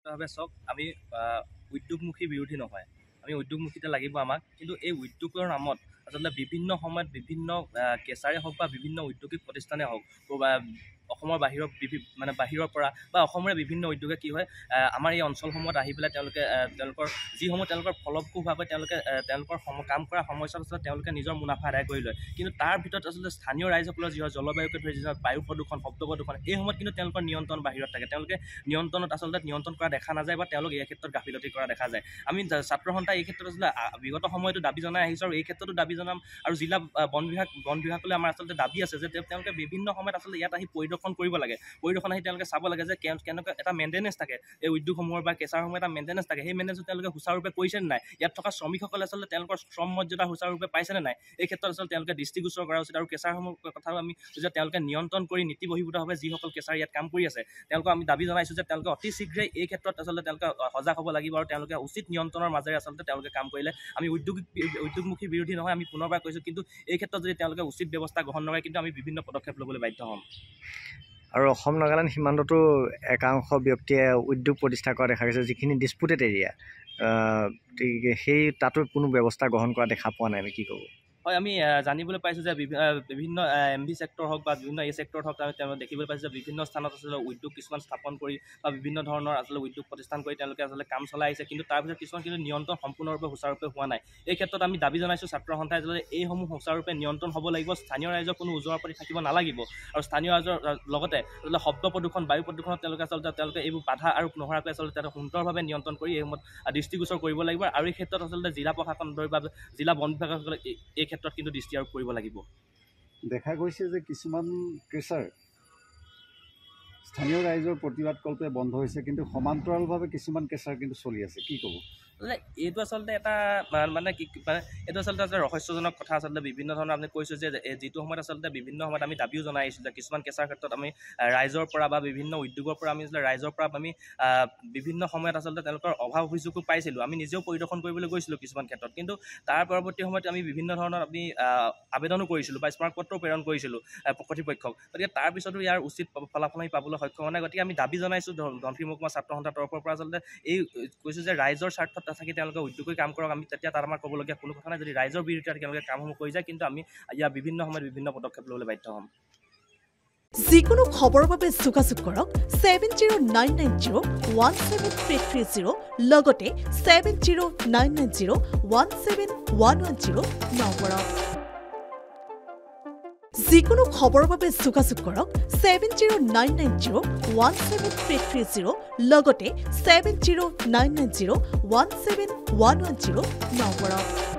ভাবে চাওক আমি উদ্যোগমুখী বিৰোধী নহয় আমি উদ্যোগমুখীতে লাগিব আমাক কিন্তু এই উদ্যোগৰ নামত আচলতে বিভিন্ন সময়ত বিভিন্ন কেঁচাৰে হওক বা বিভিন্ন উদ্যোগিক প্ৰতিষ্ঠানে হওক বা অসমৰ বাহিৰৰ মানে বাহিৰৰ পৰা বা অসমৰে বিভিন্ন উদ্যোগে কি হয় আমাৰ এই অঞ্চলসমূহত আহি পেলাই তেওঁলোকৰ যিসমূহ তেওঁলোকৰ ফলপ্ৰসূভাৱে তেওঁলোকৰ কাম কৰা সময়ছোৱাত আচলতে তেওঁলোকে নিজৰ মুনাফা আদায় কৰি লয় কিন্তু তাৰ ভিতৰত আচলতে স্থানীয় ৰাইজসকলৰ যি হয় জলবায়ুকে ধৰি যি বায়ু প্ৰদূষণ শব্দ প্ৰদূষণ এই সময়ত কিন্তু তেওঁলোকৰ নিয়ন্ত্ৰণ বাহিৰত থাকে তেওঁলোকে নিয়ন্ত্ৰণত আচলতে নিয়ন্ত্ৰণ কৰা দেখা নাযায় বা তেওঁলোক এই ক্ষেত্ৰত গাফিলতি কৰা দেখা যায় আমি ছাত্ৰ সন্থা এই ক্ষেত্ৰত আচলতে বিগত সময়তো দাবী জনাই আহিছোঁ আৰু এই ক্ষেত্ৰতো দাবী জনাম আৰু জিলা বন বিভাগলৈ আমাৰ আচলতে দাবী আছে যে তেওঁলোকে বিভিন্ন সময়ত আচলতে ইয়াত আহি পৰিদৰ্শন কৰিব লাগে পৰিদৰ্শন আহি তেওঁলোকে চাব লাগে যে কেনেকুৱা এটা মেইনটেনেঞ্চ থাকে এই উদ্যোগসমূহৰ বা কেঁচাৰসমূহৰ এটা মেইনটেনেঞ্চ থাকে সেই মেইনটেনেঞ্চটো তেওঁলোকে সুচাৰুৰূপে কৰিছে নে নাই ইয়াত থকা শ্ৰমিকসকলে আচলতে তেওঁলোকৰ শ্ৰম মৰ্যাদা সুচাৰুৰূপে পাইছে নে নাই এই ক্ষেত্ৰত আচলতে তেওঁলোকে দৃষ্টিগোচৰ কৰা উচিত আৰু কেঁচাৰসমূহৰ কথাও আমি যে তেওঁলোকে নিয়ন্ত্ৰণ কৰি নীতি বহিৰ্ভূতভাৱে যিসকল কেঁচাৰ ইয়াত কাম কৰি আছে তেওঁলোকক আমি দাবী জনাইছোঁ যে তেওঁলোকে অতি শীঘ্ৰেই এই ক্ষেত্ৰত আচলতে তেওঁলোকে সজাগ হ'ব লাগিব আৰু তেওঁলোকে উচিত নিয়ন্ত্ৰণৰ মাজেৰে আচলতে তেওঁলোকে কাম কৰিলে আমি উদ্যোগমুখী বিৰোধী নহয় আমি পুনৰবাৰ কৈছোঁ কিন্তু এই ক্ষেত্ৰত যদি তেওঁলোকে উচিত ব্যৱস্থা গ্ৰহণ নকৰে কিন্তু আমি বিভিন্ন পদক্ষেপ ল'বলৈ বাধ্য হ'ম আৰু অসম নাগালেণ্ড সীমান্ততো একাংশ ব্যক্তিয়ে উদ্যোগ প্ৰতিষ্ঠা কৰা দেখা গৈছে যিখিনি ডিছপুটেড এৰিয়া সেই তাতো কোনো ব্যৱস্থা গ্ৰহণ কৰা দেখা পোৱা নাই আমি কি ক'ব হয় আমি জানিবলৈ পাইছোঁ যে বিভিন্ন MV চেক্টৰ হওক বা বিভিন্ন এই চেক্টৰত হওক তেওঁলোকে দেখিবলৈ পাইছোঁ যে বিভিন্ন স্থানত আচলতে উদ্যোগ কিছুমান স্থাপন কৰি বা বিভিন্ন ধৰণৰ আচলতে উদ্যোগ প্ৰতিষ্ঠান কৰি তেওঁলোকে আচলতে কাম চলাই আহিছে কিন্তু তাৰ ভিতৰত কিছুমান কিন্তু নিয়ন্ত্ৰণ সম্পূৰ্ণৰূপে সুচাৰুৰূপে হোৱা নাই এই ক্ষেত্ৰত আমি দাবী জনাইছোঁ ছাত্ৰ সন্থাই আচলতে এইসমূহ সুচাৰুৰূপে নিয়ন্ত্ৰণ হ'ব লাগিব স্থানীয় ৰাইজৰ কোনো ওজৰাপৰি থাকিব নালাগিব আৰু স্থানীয় ৰাইজৰ লগতে আচলতে শব্দ প্ৰদূষণ বায়ু প্ৰদূষণত তেওঁলোকে এইবোৰ বাধা আৰু নোহোৱাকৈ আচলতে সুন্দৰভাৱে নিয়ন্ত্ৰণ কৰি এই সময়ত দৃষ্টিগোচৰ কৰিব লাগিব আৰু এই ক্ষেত্ৰত আচলতে জিলা প্ৰশাসন ধৰি বা জিলা বন বিভাগসকলে এই ক্ষেত্ৰত কিন্তু দৃষ্টি আৰোপ কৰিব লাগিব দেখা গৈছে যে কিছুমান কেঁচাৰ স্থানীয় ৰাইজৰ প্ৰতিবাদকল্পে বন্ধ হৈছে কিন্তু সমান্তৰালভাৱে কিছুমান কেঁচাৰ কিন্তু চলি আছে কি ক'ব এইটো আচলতে এটা এইটো আচলতে ৰহস্যজনক কথা আচলতে বিভিন্ন ধৰণৰ আমি কৈছোঁ যে যিটো সময়ত আচলতে বিভিন্ন সময়ত আমি দাবীও জনাই আহিছোঁ যে কিছুমান কেঁচাৰ ক্ষেত্ৰত আমি ৰাইজৰ পৰা বা বিভিন্ন উদ্যোগৰ পৰা আমি আচলতে ৰাইজৰ পৰা আমি বিভিন্ন সময়ত আচলতে তেওঁলোকৰ অভাৱ অভিযোগো পাইছিলোঁ আমি নিজেও পৰিদৰ্শন কৰিবলৈ গৈছিলোঁ কিছুমান ক্ষেত্ৰত কিন্তু তাৰ পৰৱৰ্তী সময়ত আমি বিভিন্ন ধৰণৰ আমি আবেদনো কৰিছিলোঁ বা স্মাৰকপত্ৰ প্ৰেৰণ কৰিছিলোঁ কৰ্তৃপক্ষক গতিকে তাৰপিছতো ইয়াৰ উচিত ফলাফল আমি পাবলৈ সক্ষম হোৱা নাই গতিকে আমি দাবী জনাইছোঁ ধনশিৰি মহকুমা ছাত্ৰ সন্থাৰ তৰফৰ পৰা আচলতে এই কৈছোঁ যে ৰাইজৰ স্বাৰ্থত থাকি তেওঁলোকে উদ্যোগী কাম কৰক আমি তেতিয়া তাত আমাৰ ক'বলগীয়া কোনো কথা নাই যদি ৰাইজৰ বিৰুদ্ধে তেওঁলোকে কামসমূহ কৰি যায় কিন্তু আমি ইয়াৰ বিভিন্ন সময়ত বিভিন্ন পদক্ষেপ ল'বলৈ বাধ্য হ'ম যিকোনো খবৰৰ বাবে যোগাযোগ কৰক 7099017330 লগতে 7099017110 নম্বৰত যিকোনো খবৰৰ বাবে যোগাযোগ কৰক 7099017330 লগতে 7099017110 নম্বৰত